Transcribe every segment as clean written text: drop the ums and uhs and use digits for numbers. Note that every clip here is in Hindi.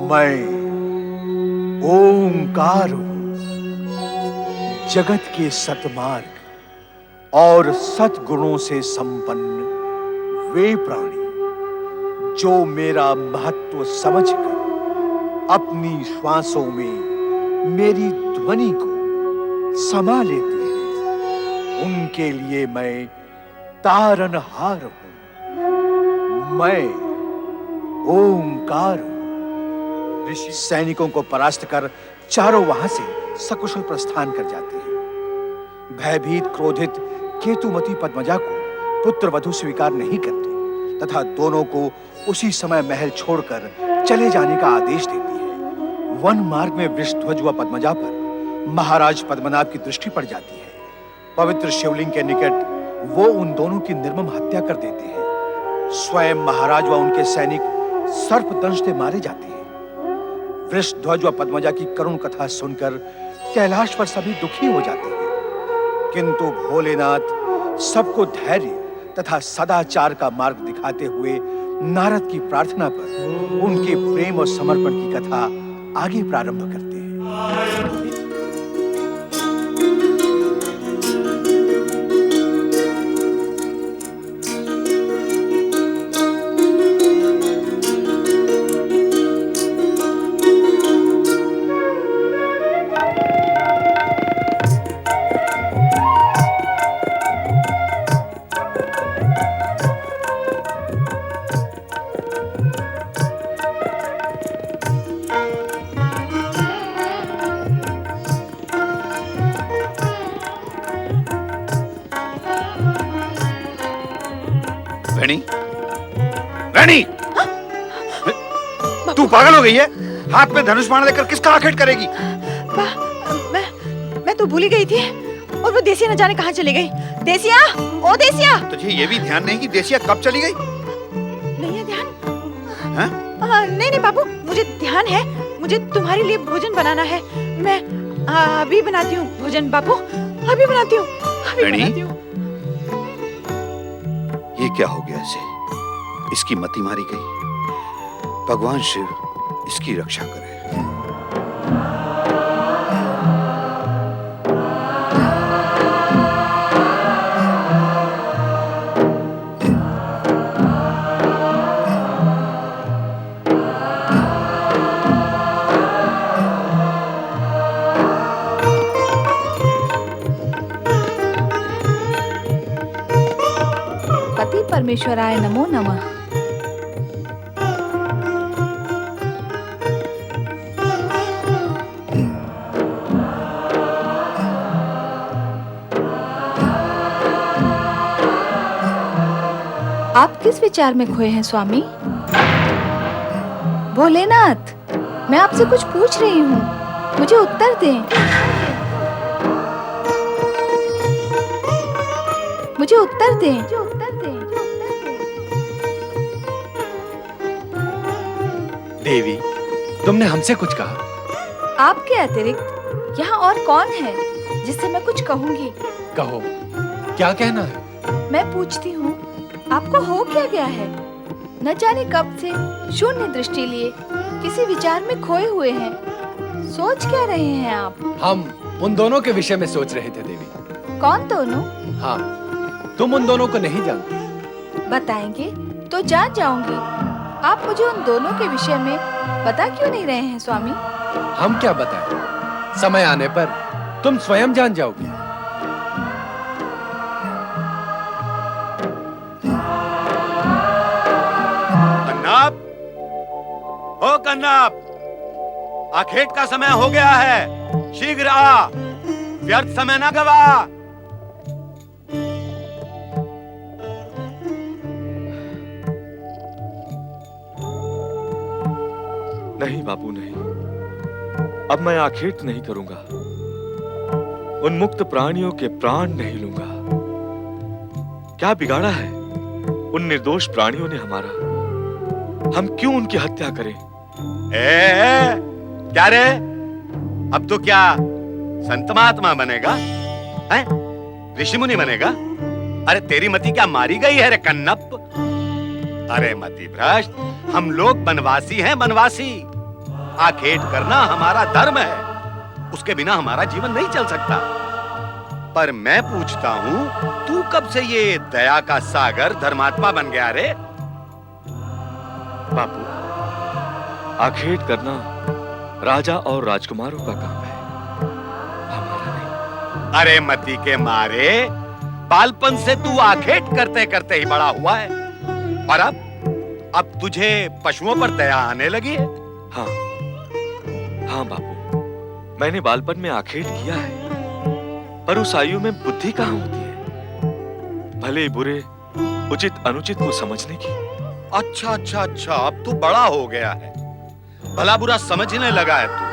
मैं ओंकार हूं, जगत के सतमार्ग और सद्गुणों से संपन्न वे प्राणी जो मेरा महत्व समझकर अपनी श्वासों में मेरी ध्वनि को समा लेते हैं, उनके लिए मैं तारनहार हूं। मैं ओंकार हूं। ऋषि सैनिकों को परास्त कर चारों वहां से सकुशल प्रस्थान कर जाते हैं। भयभीत क्रोधित केतुमती पद्मजा को पुत्र वधू स्वीकार नहीं करती तथा दोनों को उसी समय महल छोड़कर चले जाने का आदेश देती है। वन मार्ग में वृषध्वज व पद्मजा पर महाराज पद्मनाभ की दृष्टि पड़ जाती है। पवित्र शिवलिंग के निकट वो उन दोनों की निर्मम हत्या कर देते हैं। स्वयं महाराज व उनके सैनिक सर्पदंश से मारे जाते हैं। वृषध्वज व पद्मजा की करुण कथा सुनकर कैलाश पर सभी दुखी हो जाते हैं, किंतु भोलेनाथ सबको धैर्य तथा सदाचार का मार्ग दिखाते हुए नारद की प्रार्थना पर उनके प्रेम और समर्पण की कथा आगे प्रारंभ करते हैं। वेणी, वेणी, तू पागल हो गई है? हाथ में धनुष बाण लेकर किसका आखेट करेगी? मैं तो भूल ही गई थी और वो देसिया न जाने कहाँ चली गई। देसिया, ओ देसिया! तुझे ये भी ध्यान नहीं कि देसिया कब चली गई? नहीं है ध्यान? हाँ? नहीं बाबू, मुझे ध्यान है। मुझे तुम्हारे लिए भोजन बनाना है। मैं अभी बनाती हूँ भोजन बाबू, अभी बनाती हूँ। ये क्या हो गया इसे? इसकी मति मारी गई। भगवान शिव इसकी रक्षा करे। पति परमेश्वराय नमो नमः। आप किस विचार में खोए हैं स्वामी? भोलेनाथ, मैं आपसे कुछ पूछ रही हूँ, मुझे उत्तर दें। मुझे उत्तर दें। देवी, तुमने हमसे कुछ कहा? आपके अतिरिक्त यहाँ और कौन है जिससे मैं कुछ कहूँगी? कहो, क्या कहना है? मैं पूछती हूँ, आपको हो क्या गया है? न जाने कब से शून्य दृष्टि लिए किसी विचार में खोए हुए हैं। सोच क्या रहे हैं आप? हम उन दोनों के विषय में सोच रहे थे देवी। कौन दोनों? हाँ, तुम उन दोनों को नहीं जानती। बताएंगे तो जान जाऊंगी। आप मुझे उन दोनों के विषय में बता क्यों नहीं रहे हैं स्वामी? हम क्या बताएं? समय आने पर तुम स्वयं जान जाओगी। कन्नाप, ओ कन्नाप, आखेट का समय हो गया है, शीघ्र आ, व्यर्थ समय ना गवा। नहीं बापू, नहीं, अब मैं आखेट नहीं करूंगा। उन मुक्त प्राणियों के प्राण नहीं लूंगा। क्या बिगाड़ा है उन निर्दोष प्राणियों ने हमारा? हम क्यों उनकी हत्या करें? क्या रे, अब तो क्या संत महात्मा बनेगा? हैं? ऋषि मुनि बनेगा? अरे तेरी मति क्या मारी गई है रे कन्नप? अरे मति भ्रष्ट, हम लोग बनवासी हैं, बनवासी। आखेट करना हमारा धर्म है, उसके बिना हमारा जीवन नहीं चल सकता। पर मैं पूछता हूं, तू कब से ये दया का सागर धर्मात्मा बन गया रे? बापू, आखेट करना राजा और राजकुमारों का काम है, हमारा नहीं। अरे मती के मारे, बालपन से तू आखेट करते करते ही बड़ा हुआ है, और अब तुझे पशुओं पर दया आने लगी है। हाँ हाँ बापू, मैंने बालपन में आखेट किया है, पर उस आयु में बुद्धि कहाँ होती है, भले बुरे उचित अनुचित को समझने की। अच्छा अच्छा अच्छा, अब तू बड़ा हो गया है, भला बुरा समझने लगा है तू,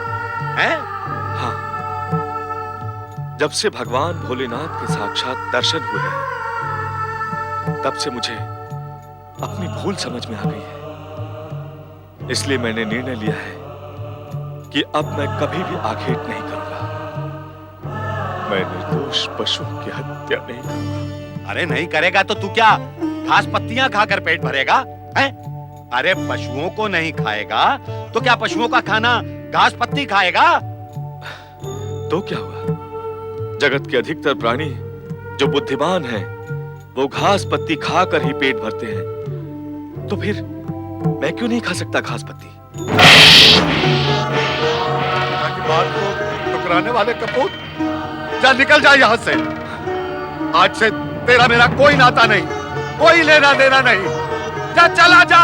हैं? हाँ, जब से भगवान भोलेनाथ के साक्षात दर्शन हुए हैं, तब से मुझे अपनी भूल समझ में आ गई है। इसलिए मैंने निर्णय लिया है कि अब मैं कभी भी आखेट नहीं करूंगा। मैं निर्दोष पशुओं की हत्या नहीं करूंगा। अरे नहीं करेगा तो तू क्या घास पत्तियां खाकर पेट भरेगा, हैं? अरे पशुओं को नहीं खाएगा तो क्या पशुओं का खाना घास पत्ती खाएगा? तो क्या हुआ, जगत के अधिकतर प्राणी जो बुद्धिमान हैं, वो घास पत्ती खाकर ही पेट भरते हैं, तो फिर मैं क्यों नहीं खा सकता घास पत्ती? की बात को टुकराने वाले कपूत, जा निकल जा यहाँ से। आज से तेरा मेरा कोई नाता नहीं, कोई लेना देना नहीं, जा चला जा।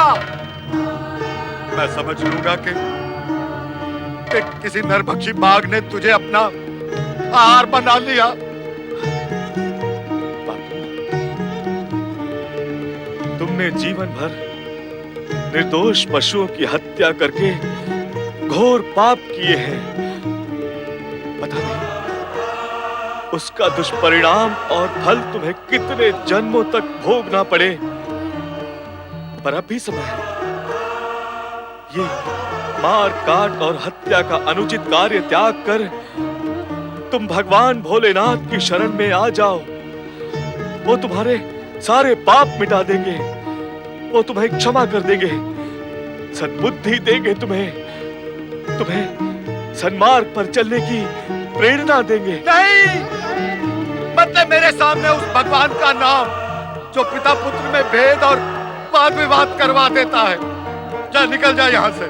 मैं समझ लूंगा कि किसी नरभक्षी बाघ ने तुझे अपना आहार बना लिया। बापू, तुमने जीवन भर निर्दोष पशुओं की हत्या करके घोर पाप किए हैं। पता नहीं उसका दुष्परिणाम और फल तुम्हें कितने जन्मों तक भोगना पड़े, पर अब भी समय है। ये मार काट और हत्या का अनुचित कार्य त्याग कर तुम भगवान भोलेनाथ की शरण में आ जाओ। वो तुम्हारे सारे पाप मिटा देंगे, वो तुम्हें क्षमा कर देंगे, सद्बुद्धि देंगे तुम्हें सन्मार्ग पर चलने की प्रेरणा देंगे। नहीं, मतलब मेरे सामने उस भगवान का नाम जो पिता पुत्र में भेद और वाद विवाद करवा देता है। जा निकल जा यहाँ से,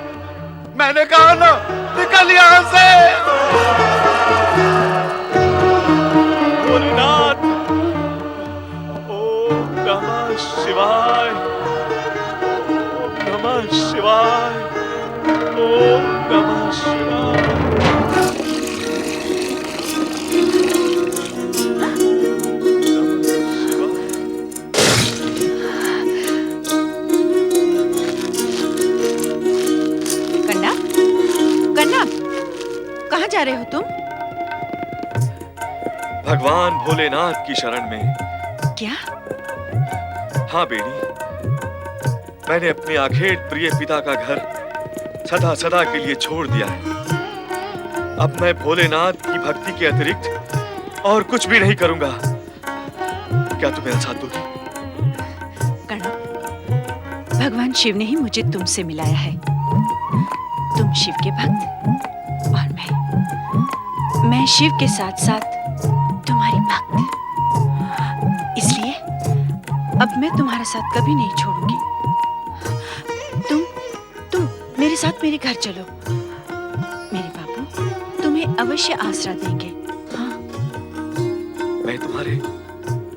मैंने कहा ना, निकल यहाँ से। भोलेनाथ, ओम नमः शिवाय, ओम नमः शिवाय, ओम नमः शिवाय। कन्ना, कन्ना, कहाँ जा रहे हो तुम? भगवान भोलेनाथ की शरण में। क्या? हाँ बेटी, मैंने अपने आखेट प्रिय पिता का घर सदा सदा के लिए छोड़ दिया है। अब मैं भोलेनाथ की भक्ति के अतिरिक्त और कुछ भी नहीं करूंगा। क्या तुम मेरा साथ दोगी? कर्ण, भगवान शिव ने ही मुझे तुमसे मिलाया है। तुम शिव के भक्त और मैं शिव के साथ साथ तुम्हारी भक्त। इसलिए अब मैं तुम्हारा साथ कभी नहीं छोड़ूंगी। तुम मेरे साथ मेरे घर चलो। मेरे बापू तुम्हें अवश्य आसरा देंगे। हाँ? मैं तुम्हारे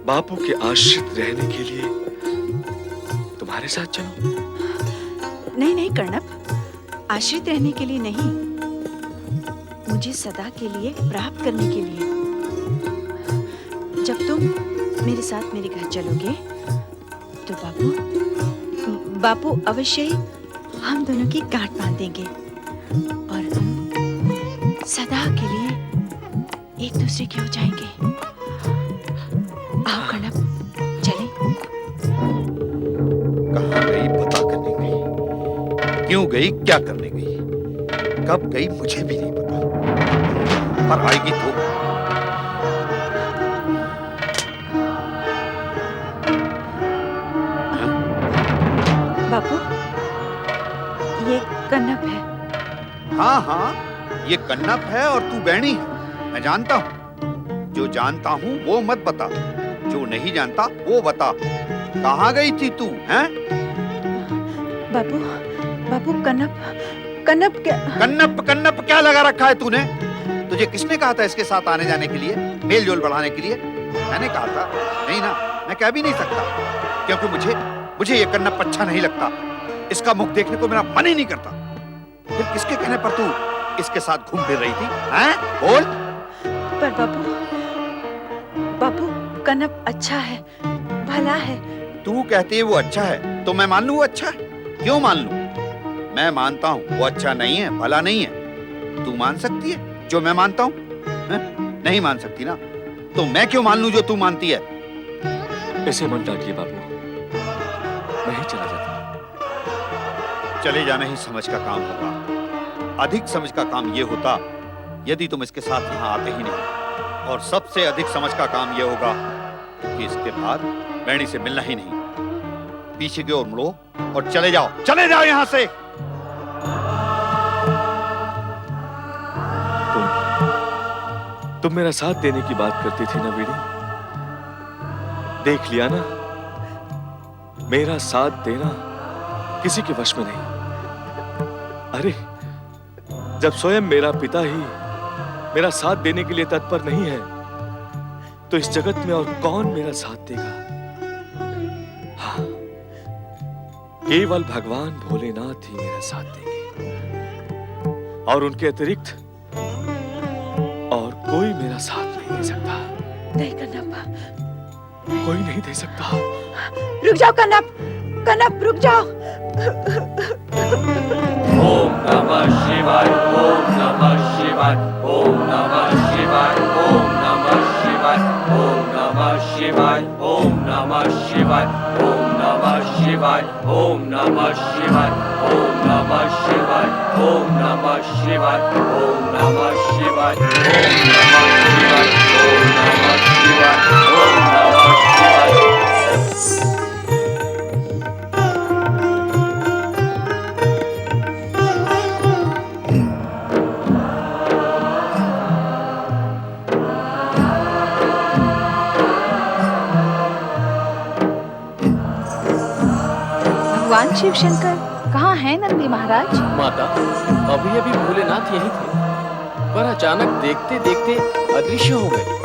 बापू के आश्रित रहने के लिए तुम्हारे साथ चलूं? नहीं नहीं कर्णप, आश्रित रहने के लिए नहीं, मुझे सदा के लिए प्राप्त करने के लिए। जब तुम मेरे साथ मेरे घर चलोगे तो बापू अवश्य ही हम दोनों की गांठ बांध देंगे और हम सदा के लिए एक दूसरे के हो जाएंगे। आओ कर्णप, चले। कहाँ गई, पता करने गई, क्यों गई, क्या करने गई, कब गई मुझे भी नहीं पता, पर आएगी तो। बापू, ये कन्नप है। हाँ हाँ, ये कन्नप है और तू बैणी है, मैं जानता हूँ। जो जानता हूँ वो मत बता, जो नहीं जानता वो बता। कहाँ गई थी तू, हैं? बाबू, बाबू कनप, कनप क्या? कन्नप कन्नप क्या लगा रखा है तूने? तुझे किसने कहा था इसके साथ आने जाने के लिए, मेल जोल बढ़ाने के लिए? मैंने कहा था? नहीं ना, मैं कह भी नहीं सकता, क्योंकि मुझे ये कन्नप अच्छा नहीं लगता। इसका मुख देखने को मेरा मन ही नहीं करता। फिर किसके कहने पर तू इसके साथ घूम फिर रही थी, हैं? बोल। पर बाबू, बाबू कनप अच्छा है, भला है। तू कहती है वो अच्छा है, तो मैं मान लूं वो अच्छा है? क्यों मान लूं? मैं मानता हूँ वो अच्छा नहीं है, भला नहीं है। तू मान सकती है जो मैं मानता हूँ? नहीं मान सकती ना, तो मैं क्यों मान लूं जो तू मानती है? ऐसे मन डांटिए बाबू, मैं ही चला जाता। चले जाना ही समझ का काम होगा। अधिक समझ का काम ये होता यदि तुम इसके साथ यहाँ आते ही नहीं, और सबसे अधिक समझ का काम ये होगा कि इसके बाद बैणी से मिलना ही नहीं। पीछे की ओर मुड़ो और चले जाओ यहाँ से। तुम मेरा साथ देने की बात करती थी ना बीड़ी, देख लिया ना, मेरा साथ देना किसी के वश में नहीं। अरे जब स्वयं मेरा पिता ही मेरा साथ देने के लिए तत्पर नहीं है, तो इस जगत में और कौन मेरा साथ देगा? हाँ, केवल भगवान भोलेनाथ ही मेरा साथ देंगे, और उनके अतिरिक्त और कोई मेरा साथ नहीं दे सकता। नहीं कनप, कोई नहीं दे सकता। रुक जाओ कनप, कनप रुक जाओ। ओम नमः शिवाय, ओम नमः शिवाय, ओम नमः शिवाय, ओम नमः शिवाय, ओम नमः शिवाय, ओम नमः शिवाय, ओम नमः शिवाय, ओम नमः शिवाय, ओम नमः शिवाय, ओम नमः शिवाय, ओम नमः शिवाय, ओम नमः शिवाय, ओम नमः शिवाय, ओम नमः शिवाय। भगवान शिव शंकर कहाँ हैं नंदी महाराज? माता, अभी अभी भोलेनाथ यही थे, पर अचानक देखते देखते अदृश्य हो गए।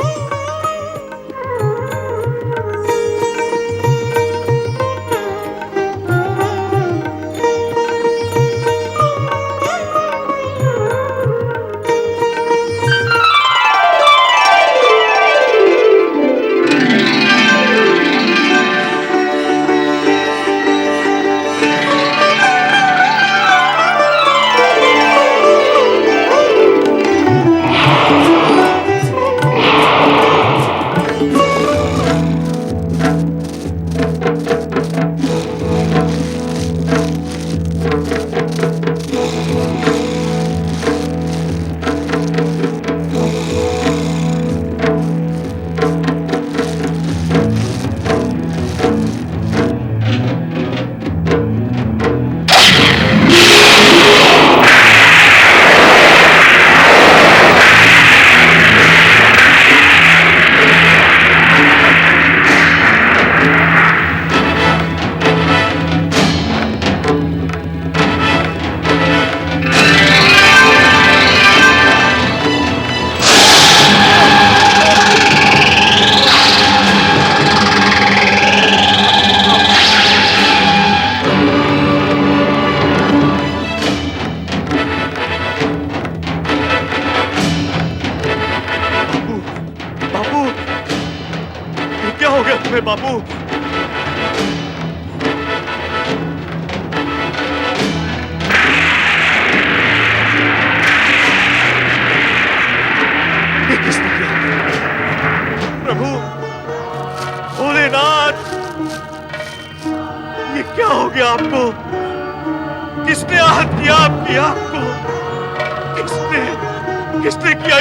बापू, ये किसने किया? प्रभु भोलेनाथ, ये क्या हो गया आपको? किसने आहत किया आपकी आंख को? किसने किया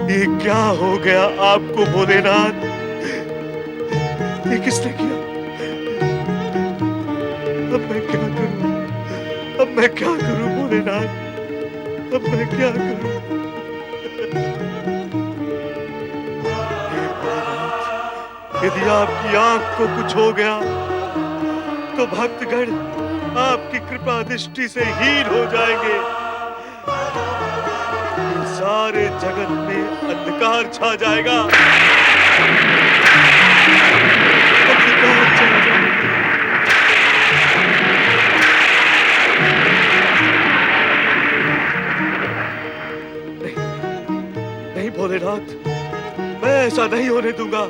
ये क्या हो गया आपको भोलेनाथ? ये किसने किया? मैं क्या करूं? अब मैं क्या करूं भोलेनाथ? अब मैं क्या करूं? हे भोलेनाथ, यदि आपकी आंख को कुछ हो गया तो भक्तगण आपकी कृपा दृष्टि से हीन हो जाएंगे। सारे जगत में अंधकार छा जाएगा। अंधकार छा जाएगा। नहीं, नहीं भोलेनाथ, मैं ऐसा नहीं होने दूंगा।